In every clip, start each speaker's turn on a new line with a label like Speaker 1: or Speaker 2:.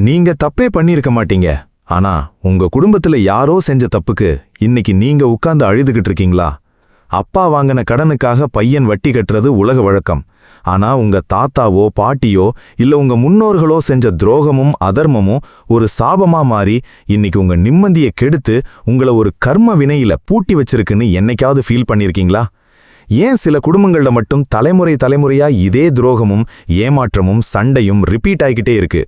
Speaker 1: நீங்க தப்பே பண்ணியிருக்க மாட்டீங்க. ஆனா உங்க குடும்பத்துல யாரோ செஞ்ச தப்புக்கு இன்னைக்கு நீங்க உட்கார்ந்து அழுதுகிட்டு இருக்கீங்களா? அப்பா வாங்கின கடனுக்காக பையன் வட்டி கட்டுறது உலக வழக்கம். ஆனா உங்க தாத்தாவோ பாட்டியோ இல்ல உங்க முன்னோர்களோ செஞ்ச துரோகமும் அதர்மமும் ஒரு சாபமா மாறி இன்னைக்கு உங்க நிம்மதியை கெடுத்து உங்களை ஒரு கர்ம வினையில பூட்டி வச்சிருக்குன்னு என்னைக்காவது ஃபீல் பண்ணிருக்கீங்களா? ஏன் சில குடும்பங்கள்ல மட்டும் தலைமுறை தலைமுறையா இதே துரோகமும் ஏமாற்றமும் சண்டையும் ரிப்பீட் ஆகிக்கிட்டே இருக்கு?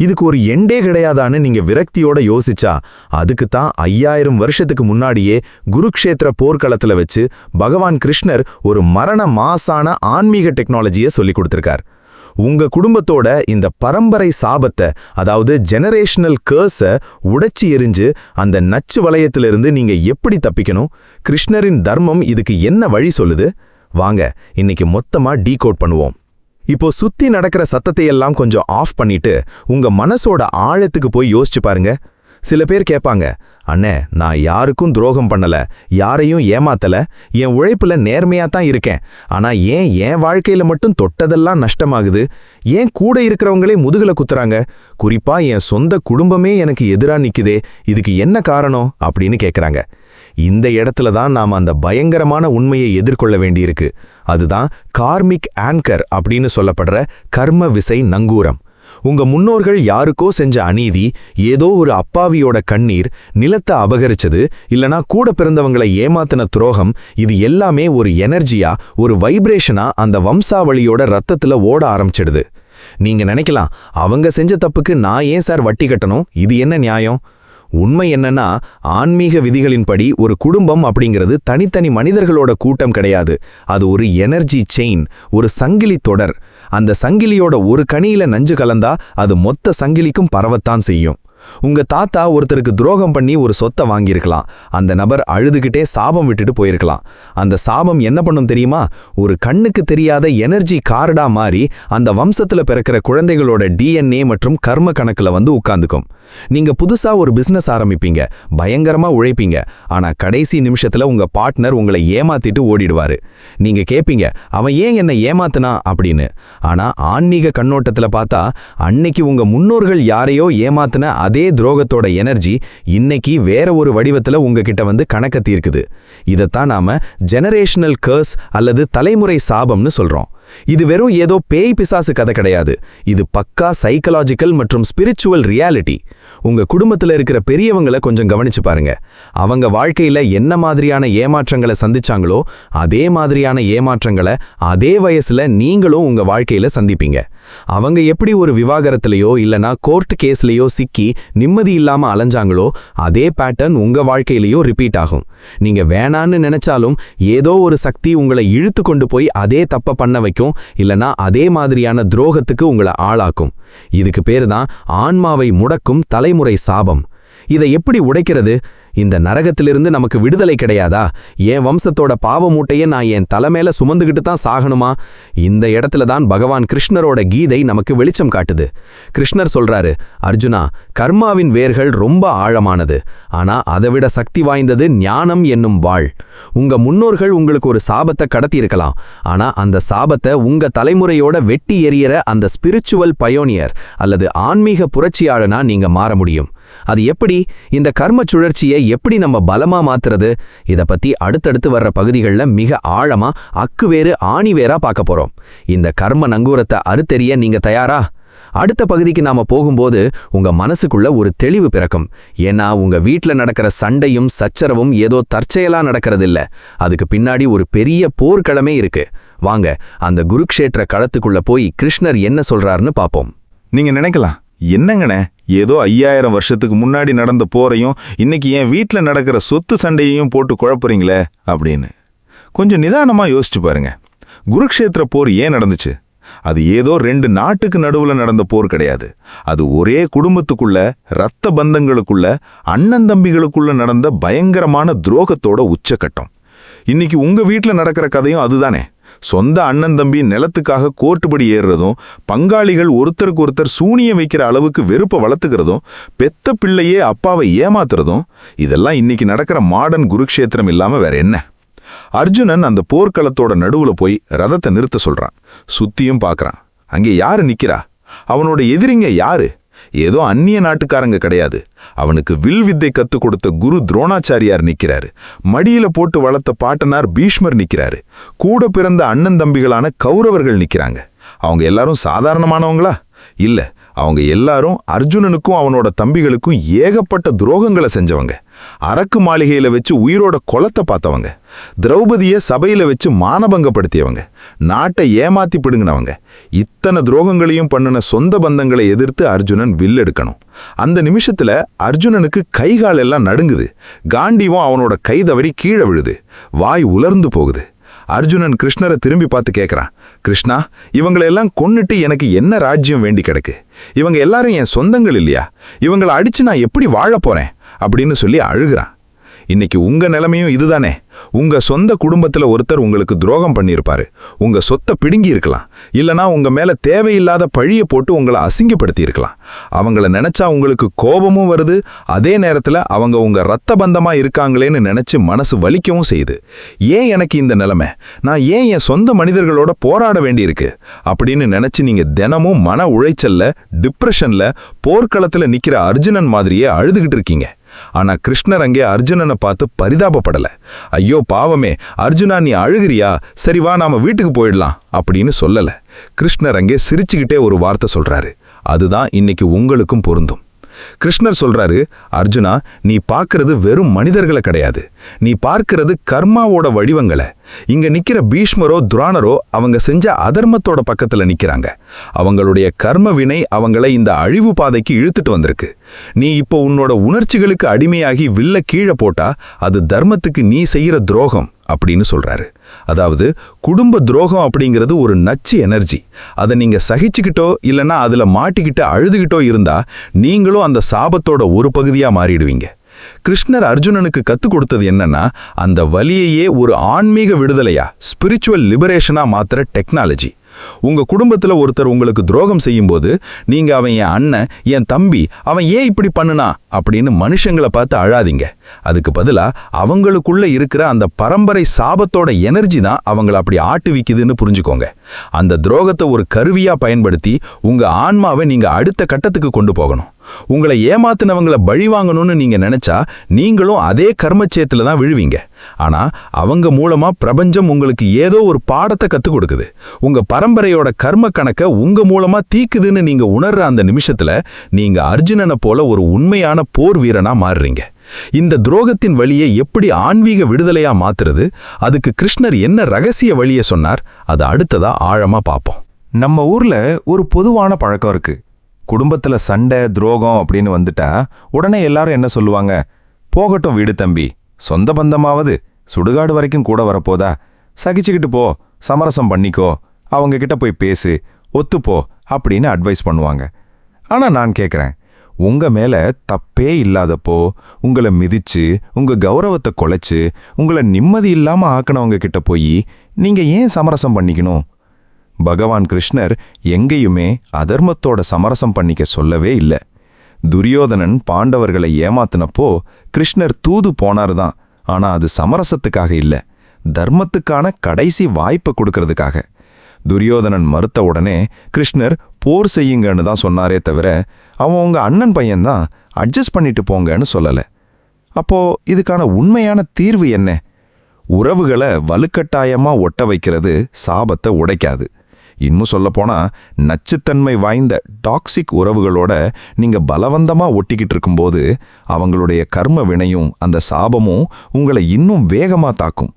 Speaker 1: இதுக்கு ஒரு எண்டே கிடையாதான்னு நீங்க விரக்தியோட யோசிச்சா அதுக்குத்தான் 5000 வருஷத்துக்கு முன்னாடியே குருக்ஷேத்திர போர்க்களத்துல வச்சு பகவான் கிருஷ்ணர் ஒரு மரண மாசான ஆன்மீக டெக்னாலஜியை சொல்லி கொடுத்திருக்கார். உங்க குடும்பத்தோட இந்த பரம்பரை சாபத்தை, அதாவது ஜெனரேஷனல் கர்ஸை உடைச்சி எரிஞ்சு அந்த நச்சு வளையத்திலிருந்து நீங்க எப்படி தப்பிக்கணும்? கிருஷ்ணரின் தர்மம் இதுக்கு என்ன வழி சொல்லுது? வாங்க இன்னைக்கு மொத்தமா டீகோட் பண்ணுவோம். இப்போ சுத்தி நடக்கிற சத்தத்தையெல்லாம் கொஞ்சம் ஆஃப் பண்ணிட்டு உங்க மனசோட ஆழத்துக்கு போய் யோசிச்சு பாருங்க. சில பேர் கேட்பாங்க, அண்ணே நான் யாருக்கும் துரோகம் பண்ணல, யாரையும் ஏமாத்தல, என் உழைப்புல நேர்மையா தான் இருக்கேன். ஆனா ஏன் என் வாழ்க்கையில மட்டும் தொட்டதெல்லாம் நஷ்டமாகுது? ஏன் கூட இருக்கிறவங்களே முதுகுல குத்துறாங்க? குறிப்பா என் சொந்த குடும்பமே எனக்கு எதிரா நிக்குதே, இதுக்கு என்ன காரணம் அப்படின்னு கேக்குறாங்க. இந்த இடத்துல தான் நாம அந்த பயங்கரமான உண்மையை எதிர்கொள்ள வேண்டியிருக்கு. அதுதான் கார்மிக் ஆங்கர் அப்படின்னு சொல்லப்படுற கர்ம விசை நங்கூரம். உங்க முன்னோர்கள் யாருக்கோ செஞ்ச அநீதி, ஏதோ ஒரு அப்பாவியோட கண்ணீர், நிலத்தை அபகரிச்சது, இல்லனா கூட பிறந்தவங்களை ஏமாத்தின துரோகம், இது எல்லாமே ஒரு எனர்ஜியா, ஒரு வைப்ரேஷனா அந்த வம்சாவளியோட ரத்தத்துல ஓட ஆரம்பிச்சிடுது. நீங்க நினைக்கலாம், அவங்க செஞ்ச தப்புக்கு நான் ஏன் சார் வட்டி கட்டணும், இது என்ன நியாயம்? உண்மை என்னன்னா, ஆன்மீக விதிகளின்படி ஒரு குடும்பம் அப்படிங்கிறது தனித்தனி மனிதர்களோட கூட்டம் கிடையாது. அது ஒரு எனர்ஜி செயின், ஒரு சங்கிலி தொடர். அந்த சங்கிலியோட ஒரு கனியில நஞ்சு கலந்தா அது மொத்த சங்கிலிக்கும் பரவத்தான் செய்யும். உங்க தாத்தா ஒருத்தருக்கு துரோகம் பண்ணி ஒரு சொத்தை வாங்கியிருக்கலாம். அந்த நபர் அழுதுகிட்டே சாபம் விட்டுட்டு போயிருக்கலாம். அந்த சாபம் என்ன பண்ணும் தெரியுமா? ஒரு கண்ணுக்கு தெரியாத எனர்ஜி கார்டா மாறி அந்த வம்சத்துல பிறக்கிற குழந்தைகளோட டிஎன்ஏ மற்றும் கர்ம கணக்குல வந்து உட்கார்ந்துக்கும். நீங்க புதுசா ஒரு பிசினஸ் ஆரம்பிப்பீங்க, பயங்கரமா உழைப்பீங்க. ஆனா கடைசி நிமிஷத்துல உங்க பார்ட்னர் உங்களை ஏமாத்திட்டு ஓடிடுவாரு. நீங்க கேப்பீங்க, அவன் ஏன் என்ன ஏமாத்துனா அப்படின்னு. ஆனா ஆன்மீக கண்ணோட்டத்துல பார்த்தா, அன்னைக்கு உங்க முன்னோர்கள் யாரையோ ஏமாத்துன அதே துரோகத்தோட எனர்ஜி இன்னைக்கு வேற ஒரு வடிவத்துல உங்ககிட்ட வந்து கணக்க தீர்க்குது. இதத்தான் நாம ஜெனரேஷனல் கர்ஸ் அல்லது தலைமுறை சாபம்னு சொல்றோம். இது வெறும் ஏதோ பேய் பிசாசு கதை கிடையாது. இது பக்கா சைக்கலாஜிக்கல் மற்றும் ஸ்பிரிச்சுவல் ரியாலிட்டி. உங்க குடும்பத்துல இருக்கிற பெரியவங்களை கொஞ்சம் கவனிச்சு பாருங்க. அவங்க வாழ்க்கையில என்ன மாதிரியான ஏமாற்றங்களை சந்திச்சாங்களோ அதே மாதிரியான ஏமாற்றங்களை அதே வயசுல நீங்களும் உங்க வாழ்க்கையில சந்திப்பீங்க. அவங்க எப்படி ஒரு விவாகரத்திலேயோ இல்லனா கோர்ட் கேஸ்லயோ சிக்கி நிம்மதி இல்லாம அலைஞ்சாங்களோ அதே பேட்டர்ன் உங்க வாழ்க்கையிலயும் ரிப்பீட் ஆகும். நீங்க வேணான்னு நினைச்சாலும் ஏதோ ஒரு சக்தி உங்களை இழுத்து கொண்டு போய் அதே தப்ப பண்ண வைக்கும், இல்லனா அதே மாதிரியான துரோகத்துக்கு உங்களை ஆளாக்கும். இதுக்கு பேரு தான் ஆன்மாவை முடக்கும் தலைமுறை சாபம். இதை எப்படி உடைக்கிறது? இந்த நரகத்திலிருந்து நமக்கு விடுதலை கிடையாதா? என் வம்சத்தோட பாவ மூட்டையை நான் என் தலைமையில சுமந்துகிட்டு தான் சாகணுமா? இந்த இடத்துல தான் பகவான் கிருஷ்ணரோட கீதை நமக்கு வெளிச்சம் காட்டுது. கிருஷ்ணர் சொல்றாரு, அர்ஜுனா, கர்மாவின் வேர்கள் ரொம்ப ஆழமானது. ஆனா அதை விட சக்தி வாய்ந்தது ஞானம் என்னும் வாள். உங்க முன்னோர்கள் உங்களுக்கு ஒரு சாபத்தை கடத்தி இருக்கலாம். ஆனா அந்த சாபத்தை உங்க தலைமுறையோட வெட்டி எறியற அந்த ஸ்பிரிச்சுவல் பயோனியர் அல்லது ஆன்மீக புரட்சியாளனா நீங்க மாற முடியும். அது எப்படி? இந்த கர்ம சுழற்சியை எப்படி நம்ம பலமா மாத்துறது? இத பத்தி அடுத்தடுத்து வர்ற பகுதிகளில் மிக ஆழமா அக்குவேறு ஆணிவேரா பார்க்க போறோம். இந்த கர்ம நங்கூரத்தை அறுத்தெறிய நீங்க தயாரா? அடுத்த பகுதிக்கு நாம போகும்போது உங்க மனசுக்குள்ள ஒரு தெளிவு பிறக்கும். ஏன்னா உங்க வீட்டுல நடக்கிற சண்டையும் சச்சரவும் ஏதோ தற்செயலா நடக்கிறது இல்ல. அதுக்கு பின்னாடி ஒரு பெரிய போர்க்களமே இருக்கு. வாங்க அந்த குருக்ஷேத்திர களத்துக்குள்ள போய் கிருஷ்ணர் என்ன சொல்றாருன்னு பாப்போம்.
Speaker 2: நீங்க நினைக்கலாம், என்னங்கண்ணே ஏதோ 5000 வருஷத்துக்கு முன்னாடி நடந்த போரையும் இன்னைக்கு என் வீட்டில் நடக்கிற சொத்து சண்டையையும் போட்டு குழப்புறீங்களே அப்படின்னு. கொஞ்சம் நிதானமா யோசிச்சு பாருங்க. குருக்ஷேத்திர போர் ஏன் நடந்துச்சு? அது ஏதோ 2 நாட்டுக்கு நடுவுல நடந்த போர் கிடையாது. அது ஒரே குடும்பத்துக்குள்ள, இரத்த பந்தங்களுக்குள்ள, அண்ணன் தம்பிகளுக்குள்ள நடந்த பயங்கரமான துரோகத்தோட உச்சக்கட்டம். இன்னைக்கு உங்க வீட்டில் நடக்கிற கதையும் அதுதானே. சொந்த அண்ணன் தம்பி நிலத்துக்காக கோர்ட்டுபடி ஏறுறதும், பங்காளிகள் ஒருத்தருக்கு ஒருத்தர் சூனிய வைக்கிற அளவுக்கு வெறுப்பை வளர்த்துக்கிறதும், பெத்த பிள்ளையே அப்பாவை ஏமாத்துறதும், இதெல்லாம் இன்னைக்கு நடக்கிற மாடர்ன் குருக்ஷேத்திரம் இல்லாம வேற என்ன? அர்ஜுனன் அந்த போர்க்களத்தோட நடுவுல போய் ரதத்தை நிறுத்த சொல்றான். சுத்தியும் பார்க்கறான். அங்கே யாரு நிக்கிறா? அவனோட எதிரிங்க யாரு? ஏதோ அந்நிய நாட்டுக்காரங்க கிடையாது. அவனுக்கு வில் வித்தை கத்துக் கொடுத்த குரு துரோணாச்சாரியார் நிக்கிறாரு. மடியில போட்டு வளர்த்த பாட்டனார் பீஷ்மர் நிக்கிறாரு. கூட பிறந்த அண்ணன் தம்பிகளான கௌரவர்கள் நிக்கிறாங்க. அவங்க எல்லாரும் சாதாரணமானவங்களா? இல்ல, அவங்க எல்லாரும் அர்ஜுனனுக்கும் அவனோட தம்பிகளுக்கும் ஏகப்பட்ட துரோகங்களை செஞ்சவங்க. அரக்கு மாளிகையில வச்சு உயிரோட கொலத்தை பார்த்தவங்க, திரௌபதியை சபையில வச்சு மானபங்கப்படுத்தியவங்க, நாட்டை ஏமாத்தி பிடுங்கினவங்க. இத்தனை துரோகங்களையும் பண்ணின சொந்த பந்தங்களை எதிர்த்து அர்ஜுனன் வில் எடுக்கணும். அந்த நிமிஷத்துல அர்ஜுனனுக்கு கைகால் எல்லாம் நடுங்குது. காண்டீவம் அவனோட கை தவறி கீழே விழுது. வாய் உலர்ந்து போகுது. அர்ஜுனன் கிருஷ்ணரை திரும்பி பார்த்து கேட்குறான், கிருஷ்ணா, இவங்களெல்லாம் கொன்னுட்டு எனக்கு என்ன ராஜ்யம் வேண்டி கிடக்கு? இவங்க எல்லாரும் என் சொந்தங்கள் இல்லையா? இவங்களை அடிச்சு நான் எப்படி வாழ போறேன் அப்படின்னு சொல்லி அழுகிறான். இன்னைக்கு உங்க நிலைமையும் இதுதானே. உங்க சொந்த குடும்பத்துல ஒருத்தர் உங்களுக்கு துரோகம் பண்ணியிருப்பாரு. உங்க சொத்தை பிடுங்கி இருக்கலாம், இல்லனா உங்க மேல தேவையில்லாத பழிய போட்டு உங்களை அசிங்கப்படுத்தி இருக்கலாம். அவங்கள நினைச்சா உங்களுக்கு கோபமும் வருது. அதே நேரத்துல அவங்க உங்க ரத்த பந்தமா இருக்காங்களேன்னு நினைச்சு மனசு வலிக்கவும் செய்யுது. ஏன் எனக்கு இந்த நிலைமை? நான் ஏன் என் சொந்த மனிதர்களோட போராட வேண்டியிருக்கு அப்படின்னு நினைச்சு நீங்க தினமும் மன உளைச்சல்ல, டிப்ரெஷன்ல, போர்க்களத்துல நிக்கிற அர்ஜுனன் மாதிரியே அழுதுகிட்டு இருக்கீங்க. ஆனா கிருஷ்ணர் அங்கே அர்ஜுனனை பார்த்து பரிதாபப்படல. ஐயோ பாவமே அர்ஜுனா, நீ அழுகிறியா? சரி வா, நாம வீட்டுக்கு போயிடலாம் அப்படின்னு சொல்லல. கிருஷ்ணர் அங்கே சிரிச்சுக்கிட்டே ஒரு வார்த்தை சொல்றாரு. அதுதான் இன்னைக்கு உங்களுக்கும் பொருந்தும். கிருஷ்ணர் சொல்றாரு, அர்ஜுனா, நீ பார்க்கிறது வெறும் மனிதர்களை கிடையாது, நீ பார்க்கிறது கர்மாவோட வடிவங்களை. இங்க நிக்கிற பீஷ்மரோ துரோணரோ அவங்க செஞ்ச அதர்மத்தோட பக்கத்துல நிக்கிறாங்க. அவங்களுடைய கர்ம வினை அவங்கள இந்த அழிவு பாதைக்கு இழுத்துட்டு வந்திருக்கு. நீ இப்போ உன்னோட உணர்ச்சிகளுக்கு அடிமையாகி வில்ல கீழே போட்டா அது தர்மத்துக்கு நீ செய்யற துரோகம் அப்படின்னு சொல்றாரு. அதாவது குடும்ப துரோகம் அப்படிங்கிறது ஒரு நச்சு எனர்ஜி. அதை நீங்க சகிச்சுக்கிட்டோ இல்லைன்னா அதுல மாட்டிக்கிட்டு அழுதுகிட்டோ இருந்தா நீங்களும் அந்த சாபத்தோட ஒரு பகுதியா மாறிடுவீங்க. கிருஷ்ணர் அர்ஜுனனுக்கு கத்துக் கொடுத்தது என்னன்னா, அந்த வலியையே ஒரு ஆன்மீக விடுதலையா, ஸ்பிரிச்சுவல் லிபரேஷனா மாத்திர டெக்னாலஜி. உங்க குடும்பத்துல ஒருத்தர் உங்களுக்கு துரோகம் செய்யும்போது நீங்க அவன் என் அண்ணன், என் தம்பி, அவன் ஏன் இப்படி பண்ணுனா அப்படின்னு மனுஷங்களை பார்த்து அழாதீங்க. அதுக்கு பதிலா அவங்களுக்குள்ள இருக்கிற அந்த பரம்பரை சாபத்தோட எனர்ஜி தான் அவங்கள அப்படி ஆட்டுவிக்குதுன்னு புரிஞ்சுக்கோங்க. அந்த துரோகத்தை ஒரு கருவியா பயன்படுத்தி உங்க ஆன்மாவை நீங்க அடுத்த கட்டத்துக்கு கொண்டு போகணும். உங்களை ஏமாத்தினவங்களை பழி வாங்கணும்னு நீங்க நினைச்சா நீங்களும் அதே கர்மச்சேத்துல தான் விழுவீங்க. ஆனா அவங்க மூலமா பிரபஞ்சம் உங்களுக்கு ஏதோ ஒரு பாடத்தை கத்துக் கொடுக்குது. உங்க பரம்பரையோட கர்ம கணக்க உங்க மூலமா தீக்குதுன்னு நீங்க உணர்ற அந்த நிமிஷத்துல நீங்க அர்ஜுனனை போல ஒரு உண்மையான போர் வீரனா மாறுறீங்க. இந்த துரோகத்தின் வழியை எப்படி ஆன்மீக விடுதலையா மாத்துறது, அதுக்கு கிருஷ்ணர் என்ன ரகசிய வழியை சொன்னார், அதை அடுத்ததா ஆழமா பார்ப்போம்.
Speaker 1: நம்ம ஊர்ல ஒரு பொதுவான பழக்கம் இருக்கு. குடும்பத்துல சண்டை துரோகம் அப்படின்னு வந்துட்டா உடனே எல்லாரும் என்ன சொல்லுவாங்க? போகட்டும் வீடு தம்பி, சொந்த பந்தமாவது சுடுகாடு வரைக்கும் கூட வரப்போதா, சகிச்சுக்கிட்டு போ, சமரசம் பண்ணிக்கோ, அவங்க கிட்ட போய் பேசு, ஒத்துப்போ அப்படின்னு அட்வைஸ் பண்ணுவாங்க. ஆனா நான் கேட்குறேன், உங்க மேல தப்பே இல்லாதப்போ உங்களை மிதிச்சு உங்க கௌரவத்தை குலைச்சு உங்களை நிம்மதி இல்லாம ஆக்கினவங்க கிட்ட போய் நீங்க ஏன் சமரசம் பண்ணிக்கணும்? பகவான் கிருஷ்ணர் எங்கேயுமே அதர்மத்தோட சமரசம் பண்ணிக்க சொல்லவே இல்லை. துரியோதனன் பாண்டவர்களை ஏமாத்தினப்போ கிருஷ்ணர் தூது போனாருதான். ஆனா அது சமரசத்துக்காக இல்ல, தர்மத்துக்கான கடைசி வாய்ப்பை கொடுக்கறதுக்காக. துரியோதனன் மறுத்த உடனே கிருஷ்ணர் போர் செய்யுங்கன்னு தான் சொன்னாரே தவிர அவன் உங்க அண்ணன் பையன்தான், அட்ஜஸ்ட் பண்ணிட்டு போங்கன்னு சொல்லல. அப்போ இதுக்கான உண்மையான தீர்வு என்ன? உறவுகளை வலுக்கட்டாயமா ஒட்ட வைக்கிறது சாபத்தை உடைக்காது. இன்னும் சொல்லப்போனா நச்சுத்தன்மை வாய்ந்த டாக்ஸிக் உறவுகளோட நீங்க பலவந்தமா ஒட்டிக்கிட்டு இருக்கும்போது அவங்களுடைய கர்ம வினையும் அந்த சாபமும் உங்களை இன்னும் வேகமா தாக்கும்.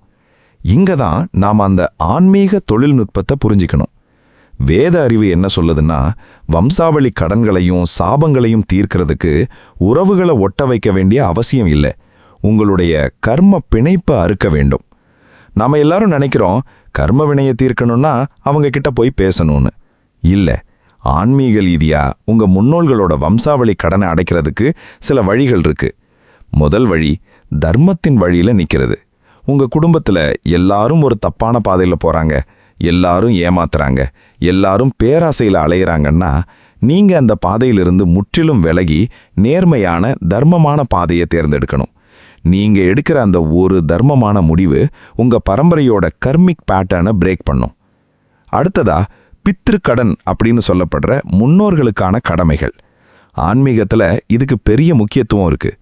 Speaker 1: இங்க தான் நாம் அந்த ஆன்மீக தொழில்நுட்பத்தை புரிஞ்சிக்கணும். வேத அறிவு என்ன சொல்லுதுன்னா, வம்சாவளி கடன்களையும் சாபங்களையும் தீர்க்கிறதுக்கு உறவுகளை ஒட்ட வைக்க வேண்டிய அவசியம் இல்லை, உங்களுடைய கர்ம பிணைப்பை அறுக்க வேண்டும். நாம எல்லாரும் நினைக்கிறோம் கர்ம வினையை தீர்க்கணும்னா அவங்க கிட்ட போய் பேசணும்னு. இல்லை, ஆன்மீக ரீதியா உங்க முன்னோர்களோட வம்சாவளி கடனை அடைக்கிறதுக்கு சில வழிகள் இருக்கு. முதல் வழி தர்மத்தின் வழியில நிக்கிறது. உங்க குடும்பத்துல எல்லாரும் ஒரு தப்பான பாதையில போறாங்க, எல்லாரும் ஏமாத்துறாங்க, எல்லாரும் பேராசையில அலையிறாங்கன்னா நீங்க அந்த பாதையிலிருந்து முற்றிலும் விலகி நேர்மையான தர்மமான பாதையை தேர்ந்தெடுக்கணும். நீங்க எடுக்கிற அந்த ஒரு தர்மமான முடிவு உங்க பரம்பரையோட கர்மிக் பேட்டர்னை பிரேக் பண்ணும். அடுத்ததா பித்ரு கடன் அப்படின்னு சொல்லப்படுற முன்னோர்களுக்கான கடமைகள்.
Speaker 2: ஆன்மீகத்துல இதுக்கு பெரிய முக்கியத்துவம் இருக்கு.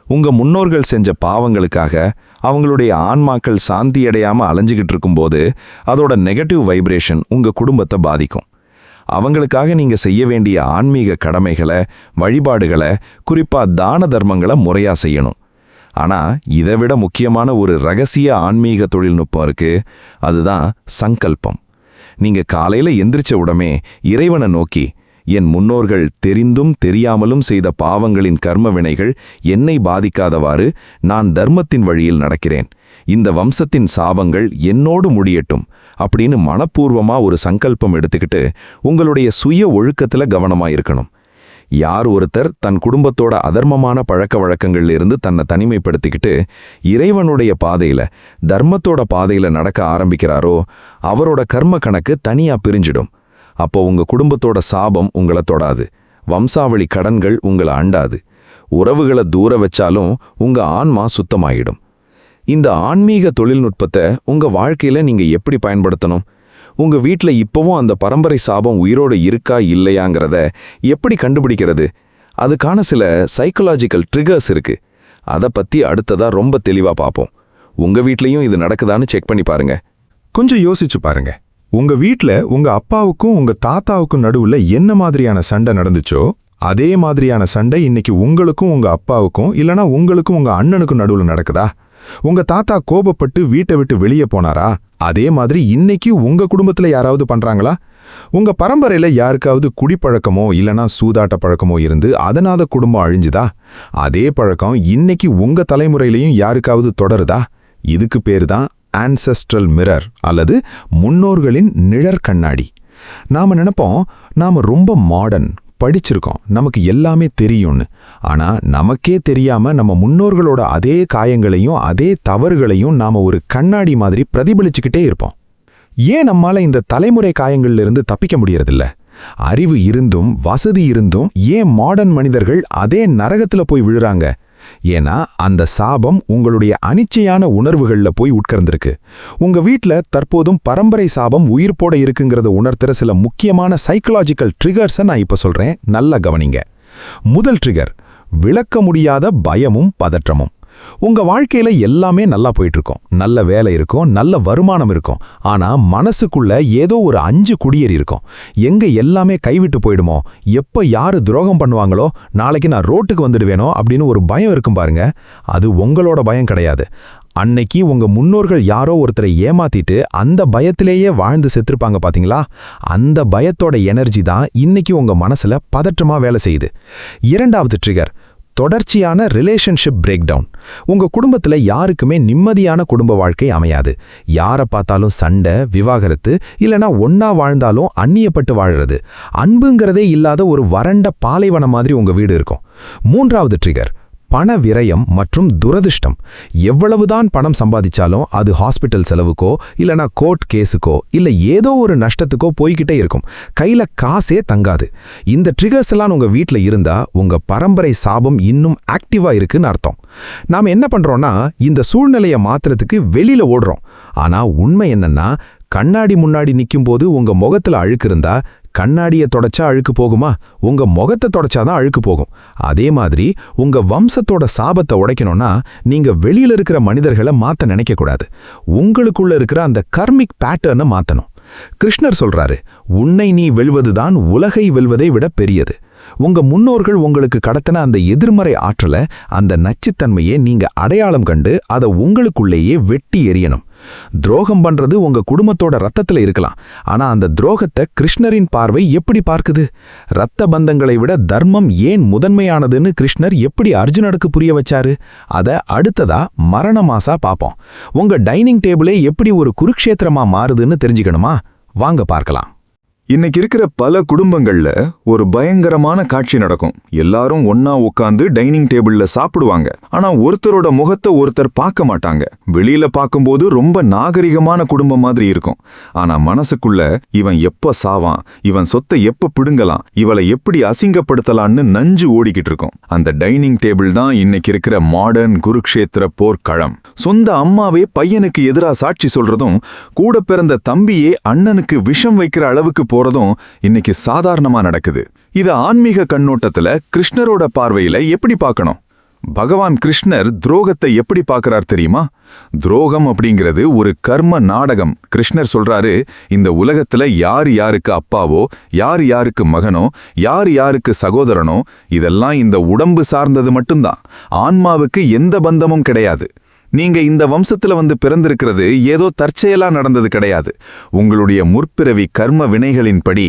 Speaker 2: உங்க முன்னோர்கள் செஞ்ச பாவங்களுக்காக அவங்களுடைய ஆன்மாக்கள் சாந்தி அடையாம அலைஞ்சுகிட்டு இருக்கும்போது அதோட நெகட்டிவ் வைப்ரேஷன் உங்க குடும்பத்தை பாதிக்கும். அவங்களுக்காக நீங்க செய்ய வேண்டிய ஆன்மீக கடமைகளை, வழிபாடுகளை, குறிப்பா தான தர்மங்களை முறையா செய்யணும். ஆனா இதை விட முக்கியமான ஒரு ரகசிய ஆன்மீக தொழில்நுட்பம் இருக்கு. அதுதான் சங்கல்பம். நீங்க காலையில எந்திரிச்ச உடனே இறைவனை நோக்கி, என் முன்னோர்கள் தெரிந்தும் தெரியாமலும் செய்த பாவங்களின் கர்ம வினைகள் என்னை பாதிக்காதவாறு நான் தர்மத்தின் வழியில் நடக்கிறேன், இந்த வம்சத்தின் சாபங்கள் என்னோடு முடியட்டும் அப்படின்னு மனப்பூர்வமா ஒரு சங்கல்பம் எடுத்துக்கிட்டு உங்களுடைய சுய ஒழுக்கத்துல கவனமா இருக்கணும். யார் ஒருத்தர் தன் குடும்பத்தோட அதர்மமான பழக்க வழக்கங்கள்ல இருந்து தன்னை தனிமைப்படுத்திக்கிட்டு இறைவனுடைய பாதையில, தர்மத்தோட பாதையில நடக்க ஆரம்பிக்கிறாரோ அவரோட கர்ம கணக்கு தனியா பிரிஞ்சிடும். அப்போ உங்க குடும்பத்தோட சாபம் உங்களை தொடாது, வம்சாவளி கடன்கள் உங்களை அண்டாது, உறவுகளை தூர வச்சாலும் உங்க ஆன்மா சுத்தமாயிடும். இந்த ஆன்மீக தொழில்நுட்பத்தை உங்க வாழ்க்கையில நீங்க எப்படி பயன்படுத்தணும்? உங்க வீட்ல இப்பவும் அந்த பரம்பரை சாபம் உயிரோடு இருக்கா இல்லையாங்கிறத எப்படி கண்டுபிடிக்கிறது? அதுக்கான சில சைக்கலாஜிக்கல் ட்ரிகர்ஸ் இருக்கு. அதை பத்தி அடுத்ததா ரொம்ப தெளிவா பார்ப்போம். உங்க வீட்லயும் இது நடக்குதான்னு செக் பண்ணி பாருங்க.
Speaker 1: கொஞ்சம் யோசிச்சு பாருங்க. உங்க வீட்ல உங்க அப்பாவுக்கும் உங்க தாத்தாவுக்கும் நடுவுல என்ன மாதிரியான சண்டை நடந்துச்சோ அதே மாதிரியான சண்டை இன்னைக்கு உங்களுக்கும் உங்க அப்பாவுக்கும் இல்லனா உங்களுக்கும் உங்க அண்ணனுக்கும் நடுவுல நடக்குதா? உங்க தாத்தா கோபப்பட்டு வீட்டை விட்டு வெளியே போனாரா? அதே மாதிரி இன்னைக்கு உங்க குடும்பத்துல யாராவது பண்றாங்களா? உங்க பரம்பரையில யாருக்காவது குடிப்பழக்கமோ இல்லனா சூதாட்ட பழக்கமோ இருந்து அதனால குடும்பம் அழிஞ்சுதா? அதே பழக்கம் இன்னைக்கு உங்க தலைமுறையிலையும் யாருக்காவது தொடருதா? இதுக்கு பேரு தான் ஆன்செஸ்ட்ரல் மிரர் அல்லது முன்னோர்களின் நிழற்கண்ணாடி. நாம நினைப்போம் நாம ரொம்ப மாடர்ன், படிச்சிருக்கோம், நமக்கு எல்லாமே தெரியும்னு. ஆனா நமக்கே தெரியாம நம்ம முன்னோர்களோட அதே காயங்களையும் அதே தவறுகளையும் நாம ஒரு கண்ணாடி மாதிரி பிரதிபலிச்சுக்கிட்டே இருப்போம். ஏன் நம்மால இந்த தலைமுறை காயங்கள்ல இருந்து தப்பிக்க முடியறதில்ல? அறிவு இருந்தும் வசதி இருந்தும் ஏன் மாடர்ன் மனிதர்கள் அதே நரகத்துல போய் விழுறாங்க? ஏன்னா அந்த சாபம் உங்களுடைய அனிச்சையான உணர்வுகள்ல போய் உட்கர்ந்திருக்கு. உங்க வீட்ல தற்போதும் பரம்பரை சாபம் உயிர் போட இருக்குங்கிறத உணர்த்துற சில முக்கியமான சைக்கலாஜிக்கல் ட்ரிகர்ஸை நான் இப்ப சொல்றேன், நல்லா கவனிங்க. முதல் ட்ரிகர், விளக்க முடியாத பயமும் பதற்றமும். உங்க வாழ்க்கையில எல்லாமே நல்லா போயிட்டு இருக்கும், நல்ல வேலை இருக்கும், நல்ல வருமானம் இருக்கும். ஆனா மனசுக்குள்ள ஏதோ ஒரு 5 குடியேறி இருக்கும். எங்க எல்லாமே கைவிட்டு போயிடுமோ, எப்ப யாரு துரோகம் பண்ணுவாங்களோ, நாளைக்கு நான் ரோட்டுக்கு வந்துடுவேனோ அப்படின்னு ஒரு பயம் இருக்கும் பாருங்க. அது உங்களோட பயம் கிடையாது. அன்னைக்கு உங்க முன்னோர்கள் யாரோ ஒருத்தரை ஏமாத்திட்டு அந்த பயத்திலேயே வாழ்ந்து செத்துருப்பாங்க பாத்தீங்களா? அந்த பயத்தோட எனர்ஜி தான் இன்னைக்கு உங்க மனசுல பதற்றமா வேலை செய்யுது. இரண்டாவது ட்ரிகர், தொடர்ச்சியான ரிலேஷன்ஷிப் பிரேக் டவுன். உங்க குடும்பத்துல யாருக்குமே நிம்மதியான குடும்ப வாழ்க்கை அமையாது. யாரை பார்த்தாலும் சண்டை, விவாகரத்து, இல்லனா ஒன்னா வாழ்ந்தாலும் அந்நியப்பட்டு வாழறது, அன்புங்கிறதே இல்லாத ஒரு வறண்ட பாலைவனம் மாதிரி உங்க வீடு இருக்கும். மூன்றாவது ட்ரிகர், பண விரயம் மற்றும் துரதிர்ஷ்டம். எவ்வளவுதான் பணம் சம்பாதிச்சாலும் அது ஹாஸ்பிட்டல் செலவுக்கோ இல்லனா கோர்ட் கேஸுக்கோ இல்ல ஏதோ ஒரு நஷ்டத்துக்கோ போய்கிட்டே இருக்கும். கையில காசே தங்காது. இந்த ட்ரிகர்ஸ் எல்லாம் உங்க வீட்ல இருந்தா உங்க பரம்பரை சாபம் இன்னும் ஆக்டிவா இருக்குன்னு அர்த்தம். நாம என்ன பண்றோம்னா இந்த சூழ்நிலையை மாத்துறதுக்கு வெளியில ஓடுறோம். ஆனா உண்மை என்னன்னா, கண்ணாடி முன்னாடி நிக்கும்போது உங்க முகத்துல அழுக்கு இருந்தா கண்ணாடியை தொடச்சா அழுக்கு போகுமா? உங்க முகத்தை தொடச்சாதான் அழுக்கு போகும். அதே மாதிரி உங்க வம்சத்தோட சாபத்தை உடைக்கணும்னா நீங்க வெளியில இருக்கிற மனிதர்களை மாத்த நினைக்க கூடாது. உங்களுக்குள்ள இருக்கிற அந்த கர்மிக் பேட்டர்னை மாத்தணும். கிருஷ்ணர் சொல்றாரு, உன்னை நீ வெல்வதுதான் உலகை வெல்வதை விட பெரியது. உங்க முன்னோர்கள் உங்களுக்கு கடத்தின அந்த எதிர்மறை ஆற்றலை, அந்த நச்சுத்தன்மையை நீங்க அடையாளம் கண்டு அதை உங்களுக்குள்ளேயே வெட்டி எறியணும். துரோகம் பண்றது உங்க குடும்பத்தோட ரத்தத்துல இருக்கலாம். ஆனா அந்த துரோகத்தை கிருஷ்ணரின் பார்வை எப்படி பார்க்குது? ரத்த பந்தங்களை விட தர்மம் ஏன் முதன்மையானதுன்னு கிருஷ்ணர் எப்படி அர்ஜுனனுக்கு புரிய வச்சாரு? அத அடுத்ததா மரண மாசா பாப்போம். உங்க டைனிங் டேபிளே எப்படி ஒரு குருக்ஷேத்திரமா மாறுதுன்னு தெரிஞ்சுக்கணுமா? வாங்க பார்க்கலாம்.
Speaker 2: இன்னைக்கு இருக்கிற பல குடும்பங்கள்ல ஒரு பயங்கரமான காட்சி நடக்கும். எல்லாரும் ஒன்னா உட்கார்ந்து டைனிங் டேபிள்ல சாப்பிடுவாங்க. ஆனா ஒருத்தரோட முகத்தை ஒருத்தர் பார்க்க மாட்டாங்க. வெளியில பார்க்கும்போது ரொம்ப நாகரிகமான குடும்பம் மாதிரி இருக்கும். ஆனா மனசுக்குள்ள இவன் எப்ப சாவான், இவன் சொத்தை எப்ப பிடுங்கலாம், இவளை எப்படி அசிங்கப்படுத்தலான்னு நஞ்சு ஓடிக்கிட்டு இருக்கும். அந்த டைனிங் டேபிள் தான் இன்னைக்கு இருக்கிற மாடர்ன் குருக்ஷேத்திர போர்க்களம். சொந்த அம்மாவே பையனுக்கு எதிரா சாட்சி சொல்றதும், கூட பிறந்த தம்பியே அண்ணனுக்கு விஷம் வைக்கிற அளவுக்கு போறதும் இன்னைக்கு சாதாரணமா நடக்குது. இத ஆன்மீக கண்ணோட்டத்துல கிருஷ்ணரோட பார்வையில எப்படி பார்க்கணும்? பகவான் கிருஷ்ணர் துரோகத்தை எப்படி பார்க்கறார் தெரியுமா? துரோகம் அப்படிங்கிறது ஒரு கர்ம நாடகம். கிருஷ்ணர் சொல்றாரு, இந்த உலகத்துல யார் யாருக்கு அப்பாவோ, யார் யாருக்கு மகனோ, யார் யாருக்கு சகோதரனோ, இதெல்லாம் இந்த உடம்பு சார்ந்தது மட்டும்தான். ஆன்மாவுக்கு எந்த பந்தமும் கிடையாது. நீங்க இந்த வம்சத்துல வந்து பிறந்திருக்கிறது ஏதோ தற்செயலா நடந்தது கிடையாது. உங்களுடைய முற்பிறவி கர்ம வினைகளின்படி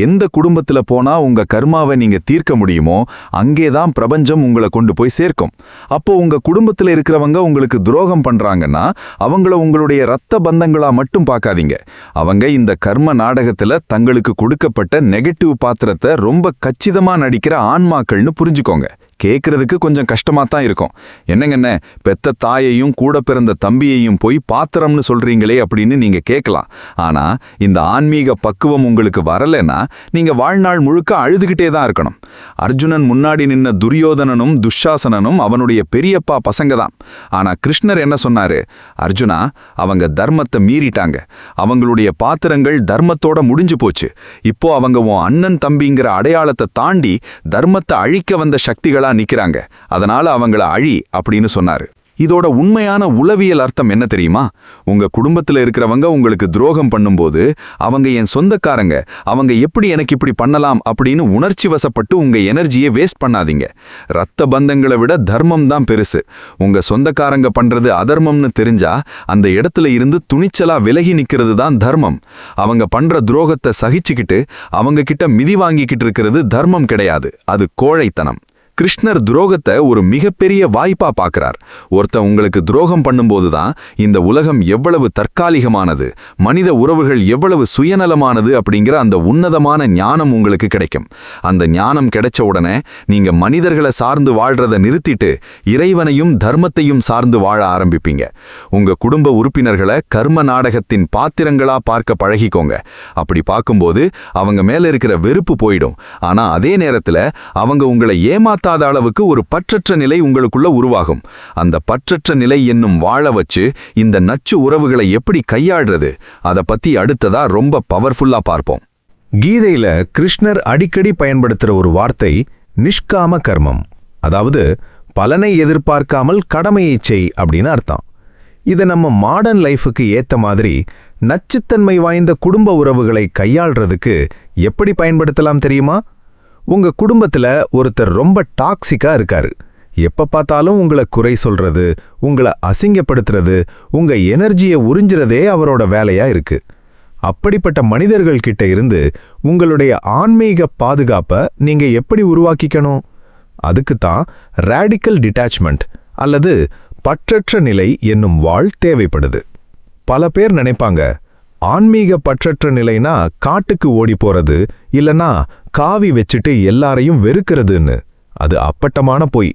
Speaker 2: எந்த குடும்பத்துல போனா உங்க கர்மாவை நீங்க தீர்க்க முடியுமோ அங்கேதான் பிரபஞ்சம் உங்களை கொண்டு போய் சேர்க்கும். அப்போ உங்க குடும்பத்துல இருக்கிறவங்க உங்களுக்கு துரோகம் பண்றாங்கன்னா அவங்கள உங்களுடைய இரத்த பந்தங்களா மட்டும் பார்க்காதீங்க. அவங்க இந்த கர்ம நாடகத்துல தங்களுக்கு கொடுக்கப்பட்ட நெகட்டிவ் பாத்திரத்தை ரொம்ப கச்சிதமா நடிக்கிற ஆன்மாக்கள்னு புரிஞ்சுக்கோங்க. கேட்கறதுக்கு கொஞ்சம் கஷ்டமா தான் இருக்கும். என்னங்கண்ணே, பெத்த தாயையும் கூட பிறந்த தம்பியையும் போய் பாத்திரம்னு சொல்றீங்களே அப்படின்னு நீங்க கேட்கலாம். ஆனா இந்த ஆன்மீக பக்குவம் உங்களுக்கு வரலன்னா நீங்க வாழ்நாள் முழுக்க அழுதுகிட்டே தான் இருக்கணும். அர்ஜுனன் முன்னாடி நின்ன துரியோதனனும் துஷாசனனும் அவனுடைய பெரியப்பா பசங்க தான். ஆனா கிருஷ்ணர் என்ன சொன்னாரு? அர்ஜுனா, அவங்க தர்மத்தை மீறிட்டாங்க. அவங்களுடைய பாத்திரங்கள் தர்மத்தோட முடிஞ்சு போச்சு. இப்போ அவங்க உன் அண்ணன் தம்பிங்கிற அடையாளத்தை தாண்டி தர்மத்தை அழிக்க வந்த சக்திகள் நிக்கிறாங்க. அதனால அவங்கள அழி அப்படின்னு சொன்னாரு. இதோட உண்மையான உளவியல் அர்த்தம் என்ன தெரியுமா? உங்க குடும்பத்துல இருக்கிறவங்க உங்களுக்கு துரோகம் பண்ணும்போது அவங்க என் சொந்தக்காரங்க, அவங்க எப்படி எனக்கு இப்படி பண்ணலாம் அப்படின்னு உணர்ச்சி வசப்பட்டு உங்க எனர்ஜியை வேஸ்ட் பண்ணாதீங்க. ரத்த பந்தங்களை விட தர்மம் தான் பெருசு. உங்க சொந்தக்காரங்க பண்றது அதர்மம்னு தெரிஞ்சா அந்த இடத்துல இருந்து துணிச்சலா விலகி நிக்கிறது தான் தர்மம். அவங்க பண்ற துரோகத்தை சகிச்சுக்கிட்டு அவங்க கிட்ட மிதி வாங்கிக்கிட்டு இருக்கிறது தர்மம் கிடையாது, அது கோழைத்தனம். கிருஷ்ணர் துரோகத்தை ஒரு மிகப்பெரிய வாய்ப்பா பார்க்கறார். ஒருத்தன் உங்களுக்கு துரோகம் பண்ணும்போதுதான் இந்த உலகம் எவ்வளவு தற்காலிகமானது, மனித உறவுகள் எவ்வளவு சுயநலமானது அப்படிங்கிற அந்த உன்னதமான ஞானம் உங்களுக்கு கிடைக்கும். அந்த ஞானம் கிடைச்ச உடனே நீங்க மனிதர்களை சார்ந்து வாழ்றதை நிறுத்திட்டு இறைவனையும் தர்மத்தையும் சார்ந்து வாழ ஆரம்பிப்பீங்க. உங்க குடும்ப உறுப்பினர்களை கர்ம நாடகத்தின் பாத்திரங்களா பார்க்க பழகிக்கோங்க. அப்படி பார்க்கும்போது அவங்க மேல இருக்கிற வெறுப்பு போயிடும். ஆனா அதே நேரத்துல அவங்க உங்களை ஏமாத்த அளவுக்கு ஒரு பற்றற்ற நிலை உங்களுக்குள்ள உருவாகும். அந்த பற்றற்ற நிலை என்னும் வாழ வச்சு இந்த நச்சு உறவுகளை எப்படி கையாள்றது, அதை பத்தி அடுத்ததா ரொம்ப பவர்ஃபுல்லா பார்ப்போம்.
Speaker 1: கீதையில கிருஷ்ணர் அடிக்கடி பயன்படுத்துற ஒரு வார்த்தை நிஷ்காம கர்மம். அதாவது பலனை எதிர்பார்க்காமல் கடமையை செய் அப்படின்னு அர்த்தம். இதை நம்ம மாடர்ன் லைஃபுக்கு ஏத்த மாதிரி நச்சுத்தன்மை வாய்ந்த குடும்ப உறவுகளை கையாள்றதுக்கு எப்படி பயன்படுத்தலாம் தெரியுமா? உங்க குடும்பத்துல ஒருத்தர் ரொம்ப டாக்ஸிக்கா இருக்காரு. எப்ப பார்த்தாலும் உங்களை குறை சொல்றது, உங்களை அசிங்கப்படுத்துறது, உங்க எனர்ஜியை உறிஞ்சுறதே அவரோட வேலையா இருக்கு. அப்படிப்பட்ட மனிதர்கள் கிட்ட இருந்து உங்களுடைய ஆன்மீக பாதுகாப்பை நீங்க எப்படி உருவாக்கிக்கணும்? அதுக்குத்தான் ரேடிக்கல் டிட்டாச்மெண்ட் அல்லது பற்றற்ற நிலை என்னும் வாழ் தேவைப்படுது. பல பேர் நினைப்பாங்க, ஆன்மீக பற்றற்ற நிலைனா காட்டுக்கு ஓடி போறது, இல்லனா காவி வச்சுட்டு எல்லாரையும் வெறுக்கிறதுன்னு. அது அப்பட்டமான பொய்.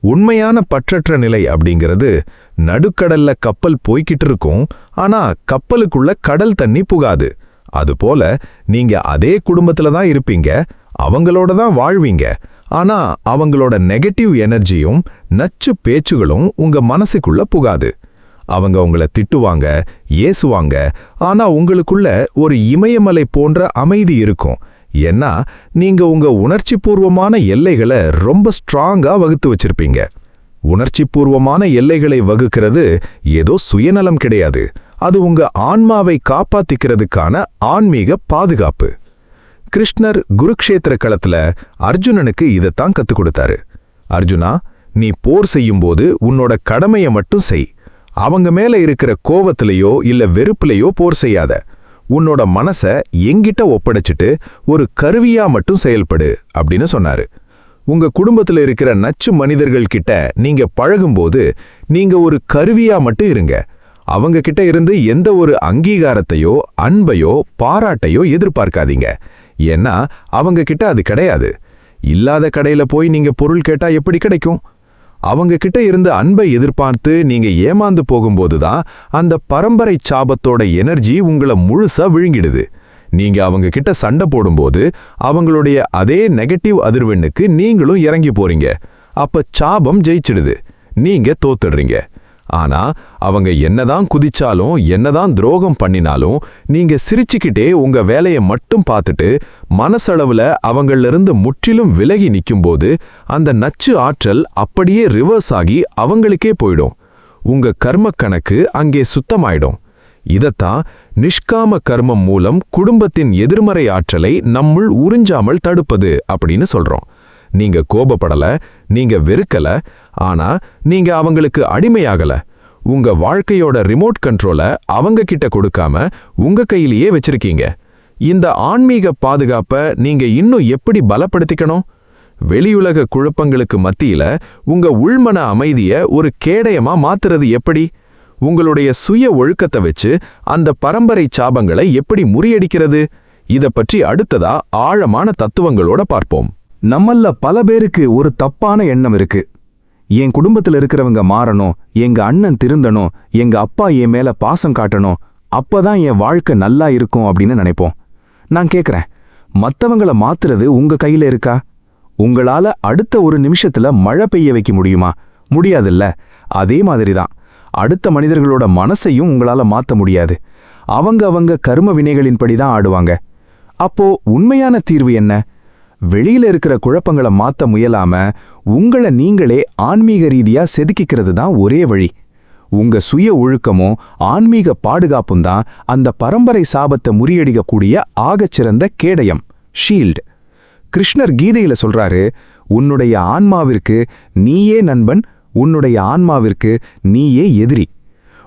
Speaker 1: உண்மையான பற்றற்ற நிலை அப்படிங்கிறது நடுக்கடல்ல கப்பல் போய்கிட்டு இருக்கும், ஆனா கப்பலுக்குள்ள கடல் தண்ணி புகாது. அதுபோல நீங்க அதே குடும்பத்துல தான் இருப்பீங்க, அவங்களோட தான் வாழ்வீங்க. ஆனா அவங்களோட நெகட்டிவ் எனர்ஜியும் நச்சு பேச்சுகளும் உங்க மனசுக்குள்ள புகாது. அவங்க உங்களை திட்டுவாங்க, ஏசுவாங்க, ஆனா உங்களுக்குள்ள ஒரு இமயமலை போன்ற அமைதி இருக்கும். ஏன்னா நீங்க உங்க உணர்ச்சிபூர்வமான எல்லைகளை ரொம்ப ஸ்ட்ராங்கா வகுத்து வச்சிருப்பீங்க. உணர்ச்சிபூர்வமான எல்லைகளை வகுக்கிறது ஏதோ சுயநலம் கிடையாது, அது உங்க ஆன்மாவை காப்பாத்திக்கிறதுக்கான ஆன்மீக பாதுகாப்பு. கிருஷ்ணர் குருக்ஷேத்திர களத்துல அர்ஜுனனுக்கு இதைத்தான் கத்துக் கொடுத்தாரு. அர்ஜுனா, நீ போர் செய்யும்போது உன்னோட கடமையை மட்டும் செய். அவங்க மேல இருக்கிற கோவத்திலேயோ இல்ல வெறுப்புலையோ போர் செய்யாத. உன்னோட மனச எங்கிட்ட ஒப்படைச்சிட்டு ஒரு கருவியா மட்டும் செயல்படு அப்படின்னு சொன்னாரு. உங்க குடும்பத்துல இருக்கிற நச்சு மனிதர்கள் கிட்ட நீங்க பழகும்போது நீங்க ஒரு கருவியா மட்டும் இருங்க. அவங்க கிட்ட இருந்து எந்த ஒரு அங்கீகாரத்தையோ அன்பையோ பாராட்டையோ எதிர்பார்க்காதீங்க. ஏன்னா அவங்க கிட்ட அது கிடையாது. இல்லாத கடையில போய் நீங்க பொருள் கேட்டா எப்படி கிடைக்கும்? அவங்க கிட்ட இருந்து அன்பை எதிர்பார்த்து நீங்க ஏமாந்து போகும்போதுதான் அந்த பரம்பரை சாபத்தோட எனர்ஜி உங்களை முழுசா விழுங்கிடுது. நீங்க அவங்க கிட்ட சண்டை போடும்போது அவங்களுடைய அதே நெகட்டிவ் அதிர்வெண்ணுக்கு நீங்களும் இறங்கி போறீங்க. அப்ப சாபம் ஜெயிச்சிடுது, நீங்க தோத்துடுறீங்க. ஆனா அவங்க என்னதான் குதிச்சாலும் என்னதான் துரோகம் பண்ணினாலும் நீங்க சிரிச்சுக்கிட்டே உங்க வேலையை மட்டும் பார்த்துட்டு மனசளவுல அவங்களிருந்து முற்றிலும் விலகி நிக்கும்போது அந்த நச்சு ஆற்றல் அப்படியே ரிவர்ஸ் ஆகி அவங்களுக்கே போயிடும். உங்க கர்ம கணக்கு அங்கே சுத்தமாயிடும். இதத்தான் நிஷ்காம கர்மம் மூலம் குடும்பத்தின் எதிர்மறை ஆற்றலை நம்முள் உறிஞ்சாமல் தடுப்பது அப்படின்னு சொல்றோம். நீங்க கோபப்படல, நீங்க வெறுக்கல, ஆனா நீங்க அவங்களுக்கு அடிமையாகல. உங்க வாழ்க்கையோட ரிமோட் கண்ட்ரோலை அவங்க கிட்ட கொடுக்காம உங்க கையிலேயே வச்சிருக்கீங்க. இந்த ஆன்மீக பாதுகாப்பை நீங்க இன்னும் எப்படி பலப்படுத்திக்கணும்? வெளியுலக குழப்பங்களுக்கு மத்தியில உங்க உள்மன அமைதியை ஒரு கேடயமா மாத்துறது எப்படி? உங்களுடைய சுய ஒழுக்கத்தை வச்சு அந்த பரம்பரை சாபங்களை எப்படி முறியடிக்கிறது? இத பற்றி அடுத்ததா ஆழமான தத்துவங்களோட பார்ப்போம்.
Speaker 3: நம்மல்ல பல பேருக்கு ஒரு தப்பான எண்ணம் இருக்கு. என் குடும்பத்துல இருக்கிறவங்க மாறணும், எங்க அண்ணன் திருந்தணும், எங்க அப்பா என் மேல பாசம் காட்டணும், அப்பதான் என் வாழ்க்கை நல்லா இருக்கும் அப்படின்னு நினைப்போம். நான் கேக்குறேன், மத்தவங்கள மாத்துறது உங்க கையில இருக்கா? உங்களால அடுத்த ஒரு நிமிஷத்துல மழை பெய்ய வைக்க முடியுமா? முடியாதுல்ல. அதே மாதிரிதான் அடுத்த மனிதர்களோட மனசையும் உங்களால மாத்த முடியாது. அவங்க கர்ம வினைகளின்படி தான் ஆடுவாங்க. அப்போ உண்மையான தீர்வு என்ன? வெளியில இருக்கிற குழப்பங்களை மாத்த முயலாம உங்களை நீங்களே ஆன்மீக ரீதியா செதுக்கிக்கிறது தான் ஒரே வழி. உங்க சுய ஒழுக்கமும் ஆன்மீக பாதுகாப்பும் தான் அந்த பரம்பரை சாபத்தை முறியடிக்கக்கூடிய ஆகச்சிறந்த கேடயம், ஷீல்டு. கிருஷ்ணர் கீதையில சொல்றாரு, உன்னுடைய ஆன்மாவிற்கு நீயே நண்பன், உன்னுடைய ஆன்மாவிற்கு நீயே எதிரி.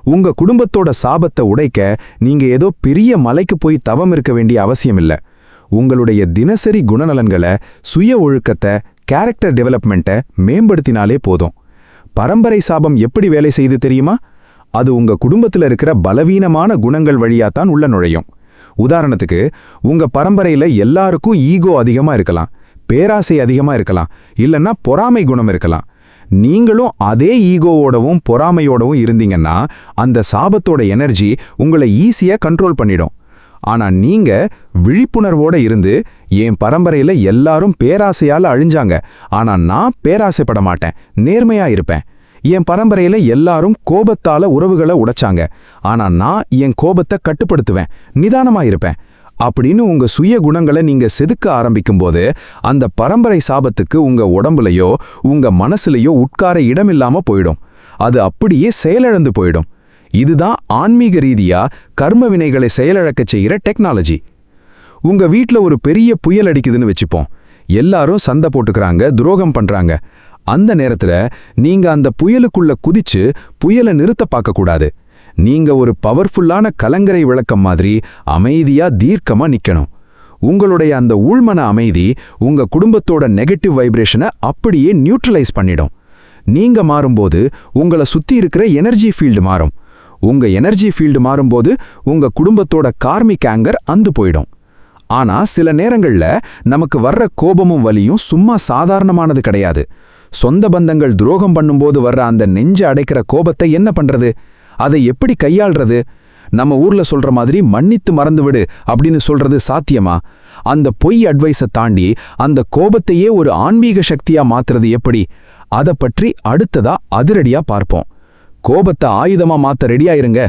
Speaker 3: உங்க குடும்பத்தோட சாபத்தை உடைக்க நீங்க ஏதோ பெரிய மலைக்கு போய் தவம் இருக்க வேண்டிய அவசியம் இல்ல. உங்களுடைய தினசரி குணநலன்களை, சுய ஒழுக்கத்தை, கேரக்டர் டெவலப்மெண்ட்டை மேம்படுத்தினாலே போதும். பரம்பரை சாபம் எப்படி வேலை செய்து தெரியுமா? அது உங்க குடும்பத்தில் இருக்கிற பலவீனமான குணங்கள் வழியாத்தான் உள்ள நுழையும். உதாரணத்துக்கு, உங்க பரம்பரையில எல்லாருக்கும் ஈகோ அதிகமா இருக்கலாம், பேராசை அதிகமா இருக்கலாம், இல்லைன்னா பொறாமை குணம் இருக்கலாம். நீங்களும் அதே ஈகோவோடவும் பொறாமையோடவும் இருந்தீங்கன்னா அந்த சாபத்தோட எனர்ஜி உங்களை ஈஸியா கண்ட்ரோல் பண்ணிடும். ஆனா நீங்க விழிப்புணர்வோட இருந்து, என் பரம்பரையில எல்லாரும் பேராசையால அழிஞ்சாங்க, ஆனா நான் பேராசைப்பட மாட்டேன், நேர்மையா இருப்பேன். என் பரம்பரையில எல்லாரும் கோபத்தால உறவுகளை உடைச்சாங்க, ஆனா நான் என் கோபத்தை கட்டுப்படுத்துவேன், நிதானமா இருப்பேன் அப்படின்னு உங்க சுய குணங்களை நீங்க செதுக்க ஆரம்பிக்கும்போது அந்த பரம்பரை சாபத்துக்கு உங்க உடம்புலையோ உங்க மனசுலையோ உட்கார இடமில்லாம போயிடும். அது அப்படியே செயலிழந்து போயிடும். இதுதான் ஆன்மீக ரீதியா கர்ம வினைகளை செயலிழக்க செய்கிற டெக்னாலஜி. உங்க வீட்ல ஒரு பெரிய புயல் அடிக்குதுன்னு வச்சுப்போம். எல்லாரும் சண்டை போட்டுக்கிறாங்க, துரோகம் பண்றாங்க. அந்த நேரத்துல நீங்க அந்த புயலுக்குள்ள குதிச்சு புயலை நிறுத்த பார்க்கக்கூடாது. நீங்க ஒரு பவர்ஃபுல்லான கலங்கரை விளக்கம் மாதிரி அமைதியா தீர்க்கமா நிக்கணும். உங்களுடைய அந்த உள்மன அமைதி உங்க குடும்பத்தோட நெகட்டிவ் வைப்ரேஷனை அப்படியே நியூட்ரலைஸ் பண்ணிடும். நீங்க மாறும்போது உங்களை சுத்தி இருக்கிற எனர்ஜி ஃபீல்டு மாறும். உங்க எனர்ஜி ஃபீல்டு மாறும்போது உங்க குடும்பத்தோட கார்மிக் ஆங்கர் அந்து போயிடும். ஆனா சில நேரங்கள்ல நமக்கு வர்ற கோபமும் வலியும் சும்மா சாதாரணமானது கிடையாது. சொந்த பந்தங்கள் துரோகம் பண்ணும்போது வர்ற அந்த நெஞ்ச அடைக்கிற கோபத்தை என்ன பண்றது? அதை எப்படி கையாள்றது? நம்ம ஊர்ல சொல்ற மாதிரி மன்னித்து மறந்துவிடு அப்படின்னு சொல்றது சாத்தியமா? அந்த பொய் அட்வைஸை தாண்டி அந்த கோபத்தையே ஒரு ஆன்மீக சக்தியா மாத்துறது எப்படி? அதை பற்றி அடுத்ததா அதிரடியா பார்ப்போம். கோபத்தை ஆயுதமா மாத்த ரெடியா இருங்க.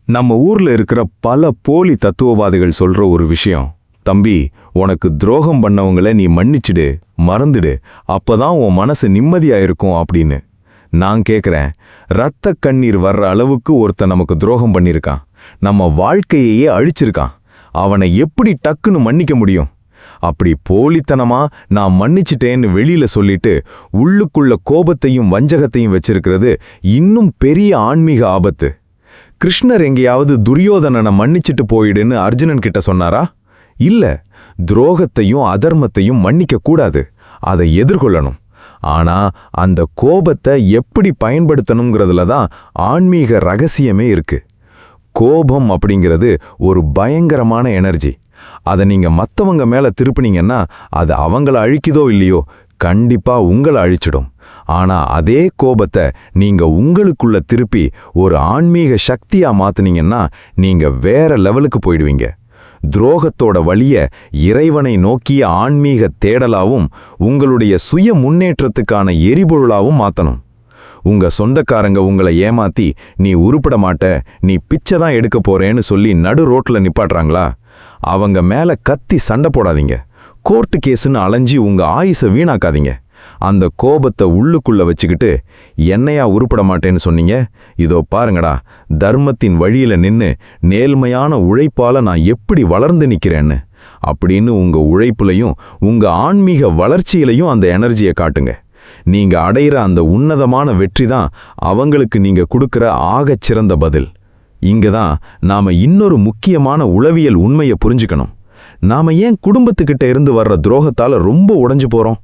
Speaker 2: நம்ம ஊர்ல இருக்கிற பல போலி தத்துவவாதிகள் சொல்ற ஒரு விஷயம், தம்பி, உனக்கு துரோகம் பண்ணவங்கள நீ மன்னிச்சிடு, மறந்துடு, அப்பதான் உன் மனசு நிம்மதியா இருக்கும் அப்படின்னு. நான் கேட்குறேன், ரத்த கண்ணீர் வர்ற அளவுக்கு ஒருத்தன் நமக்கு துரோகம் பண்ணியிருக்கான், நம்ம வாழ்க்கையையே அழிச்சிருக்கான். அவனை எப்படி டக்குன்னு மன்னிக்க முடியும்? அப்படி போலித்தனமா நான் மன்னிச்சிட்டேன்னு வெளியில சொல்லிட்டு உள்ளுக்குள்ள கோபத்தையும் வஞ்சகத்தையும் வச்சிருக்கிறது இன்னும் பெரிய ஆன்மீக ஆபத்து. கிருஷ்ணர் எங்கேயாவது துரியோதனனை மன்னிச்சிட்டு போயிடுன்னு அர்ஜுனன் கிட்ட சொன்னாரா? இல்ல. துரோகத்தையும் அதர்மத்தையும் மன்னிக்க கூடாது, அதை எதிர்கொள்ளணும். ஆனா அந்த கோபத்தை எப்படி பயன்படுத்தணுங்கிறதுல தான் ஆன்மீக ரகசியமே இருக்கு. கோபம் அப்படிங்கிறது ஒரு பயங்கரமான எனர்ஜி. அதை நீங்க மத்தவங்க மேல திருப்பினீங்கன்னா அது அவங்கள அழிக்குதோ இல்லையோ, கண்டிப்பா உங்களை அழிச்சிடும். ஆனா அதே கோபத்தை நீங்க உங்களுக்குள்ள திருப்பி ஒரு ஆன்மீக சக்தியா மாத்துனீங்கன்னா நீங்க வேற லெவலுக்கு போயிடுவீங்க. துரோகத்தோட வழிய இறைவனை நோக்கிய ஆன்மீக தேடலாவும் உங்களுடைய சுய முன்னேற்றத்துக்கான எரிபொருளாவும் மாத்தணும்.
Speaker 1: உங்க சொந்தக்காரங்க உங்களை ஏமாத்தி நீ உருப்பட மாட்ட, நீ பிச்சை தான் எடுக்க போறேன்னு சொல்லி நடு ரோட்ல நிப்பாட்டுறாங்களா, அவங்க மேல கத்தி சண்டை போடாதீங்க. கோர்ட்டு கேஸுன்னு அலைஞ்சி உங்க ஆயுசை வீணாக்காதீங்க. அந்த கோபத்தை உள்ளுக்குள்ள வச்சுக்கிட்டு என்னையா உருப்பட மாட்டேன்னு சொன்னீங்க, இதோ பாருங்கடா, தர்மத்தின் வழியில நின்னு நேர்மையான உழைப்பால நான் எப்படி வளர்ந்து நிக்கிறேன்னு அப்படின்னு உங்க உழைப்புலையும் உங்க ஆன்மீக வளர்ச்சியிலையும் அந்த எனர்ஜியை காட்டுங்க. நீங்க அடையிற அந்த உன்னதமான வெற்றி தான் அவங்களுக்கு நீங்க கொடுக்கிற ஆகச்சிறந்த பதில். இங்க தான் நாம இன்னொரு முக்கியமான உளவியல் உண்மையை புரிஞ்சுக்கணும். நாம ஏன் குடும்பத்துக்கிட்ட இருந்து வர்ற துரோகத்தால ரொம்ப உடைஞ்சு போறோம்?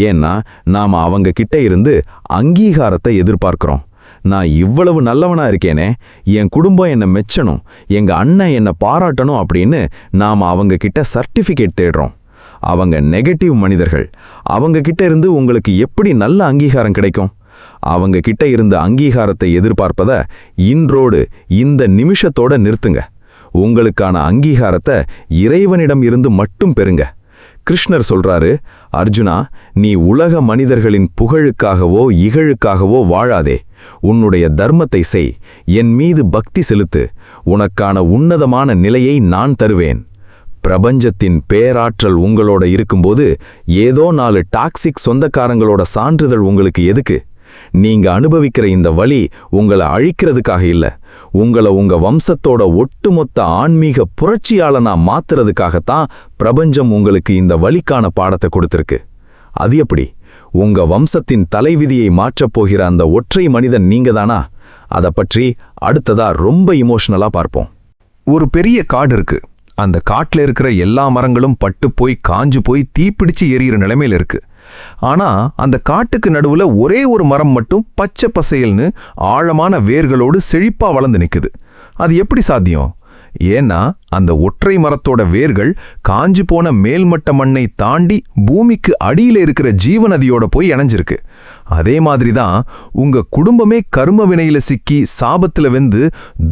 Speaker 1: ஏன்னா நாம அவங்க கிட்ட இருந்து அங்கீகாரத்தை எதிர்பார்க்கிறோம். நான் இவ்வளவு நல்லவனா இருக்கேனே, என் குடும்பம் என்னை மெச்சணும், எங்க அண்ணன் என்னை பாராட்டணும் அப்படின்னு நாம அவங்க கிட்ட சர்டிஃபிகேட் தேடுறோம். அவங்க நெகட்டிவ் மனிதர்கள். அவங்க கிட்ட இருந்து உங்களுக்கு எப்படி நல்ல அங்கீகாரம் கிடைக்கும்? அவங்க கிட்ட இருந்த அங்கீகாரத்தை எதிர்பார்ப்பத இன்றோடு இந்த நிமிஷத்தோட நிறுத்துங்க. உங்களுக்கான அங்கீகாரத்தை இறைவனிடம் இருந்து மட்டும் பெறுங்க. கிருஷ்ணர் சொல்றாரு, அர்ஜுனா, நீ உலக மனிதர்களின் புகழுக்காகவோ இகழுக்காகவோ வாழாதே. உன்னுடைய தர்மத்தை செய், என் மீது பக்தி செலுத்து, உனக்கான உன்னதமான நிலையை நான் தருவேன். பிரபஞ்சத்தின் பேராற்றல் உங்களோட இருக்கும்போது ஏதோ 4 டாக்ஸிக் சொந்தக்காரங்களோட சான்றிதழ் உங்களுக்கு எதுக்கு? நீங்க அனுபவிக்கிற இந்த வலி உங்களை அழிக்கிறதுக்காக இல்ல, உங்களை உங்க வம்சத்தோட ஒட்டுமொத்த ஆன்மீக புரட்சியாளனா மாத்துறதுக்காகத்தான் பிரபஞ்சம் உங்களுக்கு இந்த வலிக்கான பாடத்தை கொடுத்திருக்கு. அது எப்படி? உங்க வம்சத்தின் தலைவிதியை மாற்றப் போகிற அந்த ஒற்றை மனிதன் நீங்க தானா? அதை பற்றி அடுத்ததா ரொம்ப இமோஷனலா பார்ப்போம்.
Speaker 3: ஒரு பெரிய காடு இருக்கு. அந்த காட்டுல இருக்கிற எல்லா மரங்களும் பட்டு போய் காஞ்சு போய் தீப்பிடிச்சு எரியிற நிலைமையில இருக்கு. ஆனா அந்த காட்டுக்கு நடுவுல ஒரே ஒரு மரம் மட்டும் பச்சை பசையல்னு ஆழமான வேர்களோடு செழிப்பா வளர்ந்து நிக்குது. அது எப்படி சாத்தியம்? ஏன்னா அந்த ஒற்றை மரத்தோட வேர்கள் காஞ்சு போன மேல்மட்ட மண்ணை தாண்டி பூமிக்கு அடியில இருக்கிற ஜீவநதியோட போய் இணைஞ்சிருக்கு. அதே மாதிரிதான் உங்க குடும்பமே கர்ம வினையில சிக்கி சாபத்துல வெந்து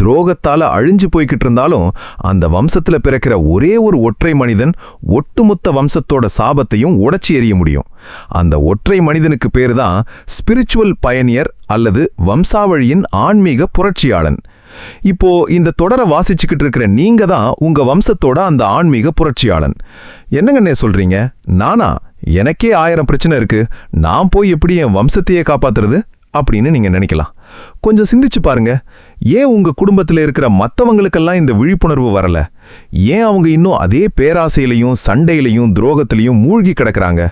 Speaker 3: துரோகத்தால அழிஞ்சு போய்கிட்டு இருந்தாலும் அந்த வம்சத்துல பிறக்கிற ஒரே ஒரு ஒற்றை மனிதன் ஒட்டுமொத்த வம்சத்தோட சாபத்தையும் உடைச்சி எறிய முடியும். அந்த ஒற்றை மனிதனுக்கு பேரு தான் ஸ்பிரிச்சுவல் பயனியர் அல்லது வம்சாவழியின் ஆன்மீக புரட்சியாளன். இப்போ இந்த தொடரை வாசிச்சுக்கிட்டு இருக்கிற நீங்க தான் உங்க வம்சத்தோட அந்த ஆன்மீக புரட்சியாளன். என்னங்கன்னே சொல்றீங்க? நானா? எனக்கே 1000 பிரச்சனை இருக்கு, நான் போய் எப்படி என் வம்சத்தையே காப்பாத்துறது அப்படின்னு நீங்க நினைக்கலாம். கொஞ்சம் சிந்திச்சு பாருங்க. ஏன் உங்க குடும்பத்தில் இருக்கிற மற்றவங்களுக்கெல்லாம் இந்த விழிப்புணர்வு வரல? ஏன் அவங்க இன்னும் அதே பேராசையிலையும் சண்டையிலையும் துரோகத்திலையும் மூழ்கி கிடக்குறாங்க?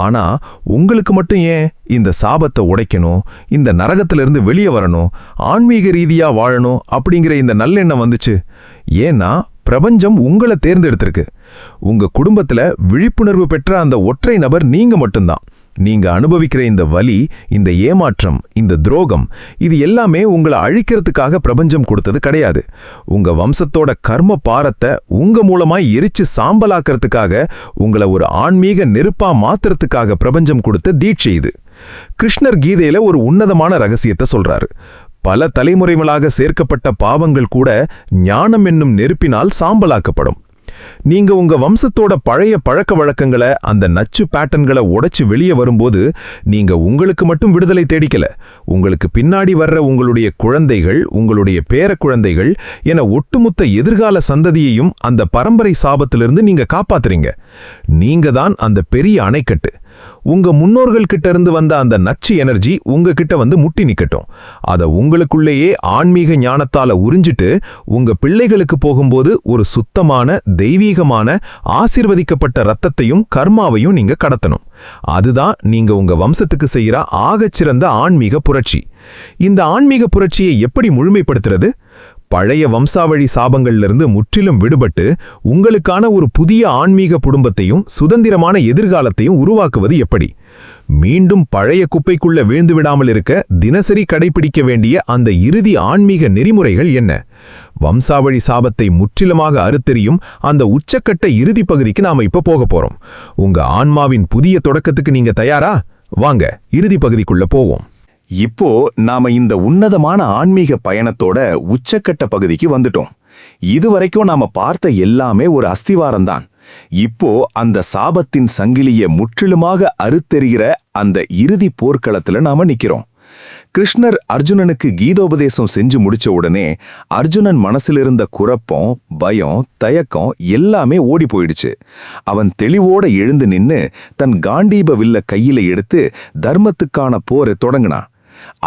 Speaker 3: ஆனா உங்களுக்கு மட்டும் ஏன் இந்த சாபத்தை உடைக்கணும், இந்த நரகத்திலிருந்து வெளியே வரணும், ஆன்மீக ரீதியா வாழணும் அப்படிங்கிற இந்த நல்லெண்ணம் வந்துச்சு? ஏன்னா பிரபஞ்சம் உங்களை தேர்ந்தெடுத்திருக்கு. உங்க குடும்பத்துல விழிப்புணர்வு பெற்ற அந்த ஒற்றை நபர் நீங்க மட்டும்தான். நீங்க அனுபவிக்கிற இந்த வலி, இந்த ஏமாற்றம், இந்த துரோகம், இது எல்லாமே உங்களை அழிக்கிறதுக்காக பிரபஞ்சம் கொடுத்தது கிடையாது. உங்க வம்சத்தோட கர்ம பாரத்தை உங்க மூலமாய் எரிச்சு சாம்பலாக்கிறதுக்காக, உங்களை ஒரு ஆன்மீக நெருப்பா மாத்துறதுக்காக பிரபஞ்சம் கொடுத்த தீட்சை இது. கிருஷ்ணர் கீதையில ஒரு உன்னதமான ரகசியத்தை சொல்றாரு. பல தலைமுறைகளாக சேர்க்கப்பட்ட பாவங்கள் கூட ஞானம் என்னும் நெருப்பினால் சாம்பலாக்கப்படும். நீங்க உங்க வம்சத்தோட பழைய பழக்க வழக்கங்களை, அந்த நச்சு பேட்டர்ன்களை உடைச்சு வெளியே வரும்போது நீங்க உங்களுக்கு மட்டும் விடுதலை தேடிக்கல, உங்களுக்கு பின்னாடி வர்ற உங்களுடைய குழந்தைகள், உங்களுடைய பேர குழந்தைகள் என ஒட்டுமொத்த எதிர்கால சந்ததியையும் அந்த பரம்பரை சாபத்திலிருந்து நீங்க காப்பாத்துறீங்க. நீங்க தான் அந்த பெரிய அணைக்கட்டு. உங்க முன்னோர்கள் கிட்ட இருந்து வந்த அந்த நச்சு எனர்ஜி உங்ககிட்ட வந்து முட்டி நிக்கட்டும். அதை உங்களுக்குள்ளேயே ஆன்மீக ஞானத்தால உறிஞ்சிட்டு உங்க பிள்ளைகளுக்கு போகும்போது ஒரு சுத்தமான தெய்வீகமான ஆசீர்வதிக்கப்பட்ட ரத்தத்தையும் கர்மாவையும் நீங்க கடத்தணும். அதுதான் நீங்க உங்க வம்சத்துக்கு செய்யற ஆகச்சிறந்த ஆன்மீக புரட்சி. இந்த ஆன்மீக புரட்சியை எப்படி முழுமைப்படுத்துறது? பழைய வம்சாவழி சாபங்கள்லிருந்து முற்றிலும் விடுபட்டு உங்களுக்கான ஒரு புதிய ஆன்மீக குடும்பத்தையும் சுதந்திரமான எதிர்காலத்தையும் உருவாக்குவது எப்படி? மீண்டும் பழைய குப்பைக்குள்ள வீழ்ந்து விடாமல் இருக்க தினசரி கடைபிடிக்க வேண்டிய அந்த இறுதி ஆன்மீக நெறிமுறைகள் என்ன? வம்சாவழி சாபத்தை முற்றிலுமாக அறுத்தெறியும் அந்த உச்சக்கட்ட இறுதி பகுதிக்கு நாம இப்ப போக போறோம். உங்க ஆன்மாவின் புதிய தொடக்கத்துக்கு நீங்க தயாரா? வாங்க இறுதி பகுதிக்குள்ள போவோம்.
Speaker 1: இப்போ நாம இந்த உன்னதமான ஆன்மீக பயணத்தோட உச்சக்கட்ட பகுதிக்கு வந்துட்டோம். இதுவரைக்கும் நாம பார்த்த எல்லாமே ஒரு அஸ்திவாரம்தான். இப்போ அந்த சாபத்தின் சங்கிலியை முற்றிலுமாக அறுத்தெறிகிற அந்த இறுதி போர்க்களத்துல நாம நிக்கிறோம்.
Speaker 2: கிருஷ்ணர் அர்ஜுனனுக்கு கீதோபதேசம் செஞ்சு முடிச்ச உடனே அர்ஜுனன் மனசிலிருந்த குழப்பம், பயம், தயக்கம் எல்லாமே ஓடி போயிடுச்சு. அவன் தெளிவோட எழுந்து நின்னு தன் காண்டீப வில்ல கையில எடுத்து தர்மத்துக்கான போரை தொடங்கினான்.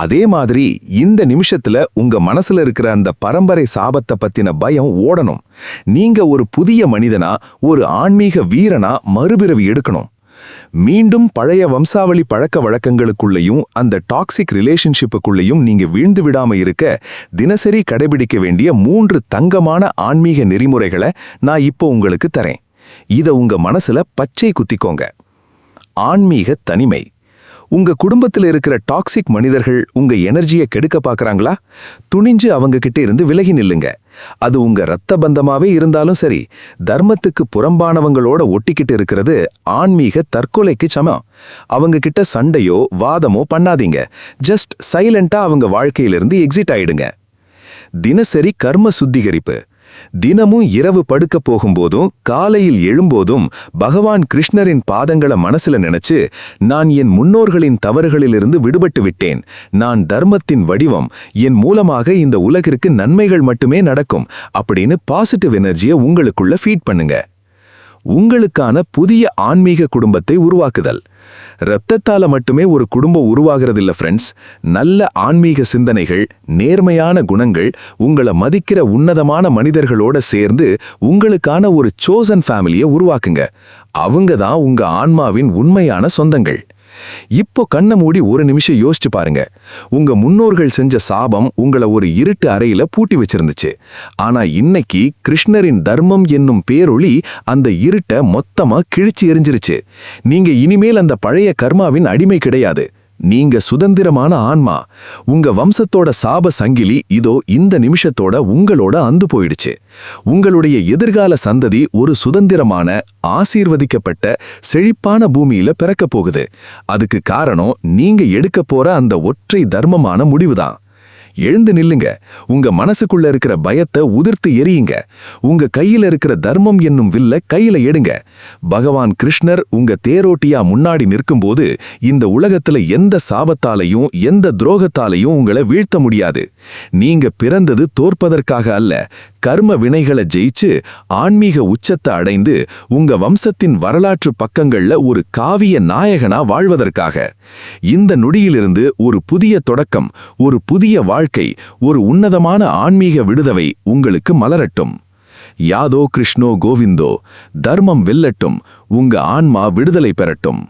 Speaker 2: அதே மாதிரி இந்த நிமிஷத்துல உங்க மனசுல இருக்கிற அந்த பரம்பரை சாபத்தை பத்தின பயம் ஓடணும். நீங்க ஒரு புதிய மனிதனா, ஒரு ஆன்மீக வீரனா மறுபிறவி எடுக்கணும். மீண்டும் பழைய வம்சாவளி பழக்க வழக்கங்களுக்குள்ளேயும் அந்த டாக்ஸிக் ரிலேஷன்ஷிப்புக்குள்ளேயும் நீங்க வீழ்ந்து விடாம இருக்க தினசரி கடைபிடிக்க வேண்டிய 3 தங்கமான ஆன்மீக நெறிமுறைகளை நான் இப்போ உங்களுக்கு தரேன். இத உங்க மனசுல பச்சை குத்திக்கோங்க. ஆன்மீக தனிமை. உங்க குடும்பத்தில் இருக்கிற டாக்ஸிக் மனிதர்கள் உங்க எனர்ஜியை கெடுக்க பார்க்கறாங்களா? துணிஞ்சு அவங்க கிட்ட இருந்து விலகி நில்லுங்க. அது உங்க இரத்த பந்தமாவே இருந்தாலும் சரி. தர்மத்துக்கு புறம்பானவங்களோட ஒட்டிக்கிட்டு இருக்கிறது ஆன்மீக தற்கொலைக்கு சமம். அவங்க கிட்ட சண்டையோ வாதமோ பண்ணாதீங்க. ஜஸ்ட் சைலண்டா அவங்க வாழ்க்கையிலிருந்து எக்ஸிட் ஆயிடுங்க. தினசரி கர்ம சுத்திகரிப்பு. தினமும் இரவு படுக்க போகும்போதும் காலையில் எழும்போதும் பகவான் கிருஷ்ணரின் பாதங்களை மனசுல நினைச்சு, நான் என் முன்னோர்களின் தவறுகளிலிருந்து விடுபட்டு விட்டேன், நான் தர்மத்தின் வடிவம், என் மூலமாக இந்த உலகிற்கு நன்மைகள் மட்டுமே நடக்கும் அப்படின்னு பாசிட்டிவ் எனர்ஜியை உங்களுக்குள்ள ஃபீட் பண்ணுங்க. உங்களுக்கான புதிய ஆன்மீக குடும்பத்தை உருவாக்குதல். இரத்தத்தால மட்டுமே ஒரு குடும்பம் உருவாகிறதில்ல ஃப்ரெண்ட்ஸ். நல்ல ஆன்மீக சிந்தனைகள், நேர்மையான குணங்கள், உங்களை மதிக்கிற உன்னதமான மனிதர்களோட சேர்ந்து உங்களுக்கான ஒரு சோசன் ஃபேமிலியை உருவாக்குங்க. அவங்க தான் உங்க ஆன்மாவின் உண்மையான சொந்தங்கள். இப்போ கண்ணை மூடி ஒரு நிமிஷம் யோசிச்சு பாருங்க. உங்க முன்னோர்கள் செஞ்ச சாபம் உங்களை ஒரு இருட்டு அறையில பூட்டி வச்சிருந்துச்சு. ஆனா இன்னைக்கு கிருஷ்ணரின் தர்மம் என்னும் பேரொளி அந்த இருட்டை மொத்தமா கிழிச்சு எரிஞ்சிருச்சு. நீங்க இனிமேல் அந்த பழைய கர்மாவின் அடிமை கிடையாது. நீங்க சுதந்திரமான ஆன்மா. உங்க வம்சத்தோட சாப சங்கிலி இதோ இந்த நிமிஷத்தோட உங்களோட அந்து போயிடுச்சு. உங்களுடைய எதிர்கால சந்ததி ஒரு சுதந்திரமான, ஆசீர்வதிக்கப்பட்ட, செழிப்பான பூமியில பிறக்கப் போகுது. அதுக்கு காரணம் நீங்க எடுக்க போற அந்த ஒற்றை தர்மமான முடிவுதான். எழுந்து நில்லுங்க. உங்க மனசுக்குள்ள இருக்கிற பயத்தை உதிர்த்து எரியுங்க. உங்க கையில இருக்கிற தர்மம் என்னும் வில்ல கையில எடுங்க. பகவான் கிருஷ்ணர் உங்க தேரோட்டியா முன்னாடி நிற்கும்போது இந்த உலகத்துல எந்த சாபத்தாலையும் எந்த துரோகத்தாலையும் உங்களை வீழ்த்த முடியாது. நீங்க பிறந்தது தோற்பதற்காக அல்ல, கர்ம வினைகளை ஜெயிச்சு ஆன்மீக உச்சத்தை அடைந்து உங்க வம்சத்தின் வரலாற்று பக்கங்கள்ல ஒரு காவிய நாயகனா வாழ்வதற்காக. இந்த நொடியிலிருந்து ஒரு புதிய தொடக்கம், ஒரு புதிய வாழ்க்கை, ஒரு உன்னதமான ஆன்மீக விடுதலை உங்களுக்கு மலரட்டும். யாதோ கிருஷ்ணோ கோவிந்தோ. தர்மம் வெல்லட்டும். உங்க ஆன்மா விடுதலை பெறட்டும்.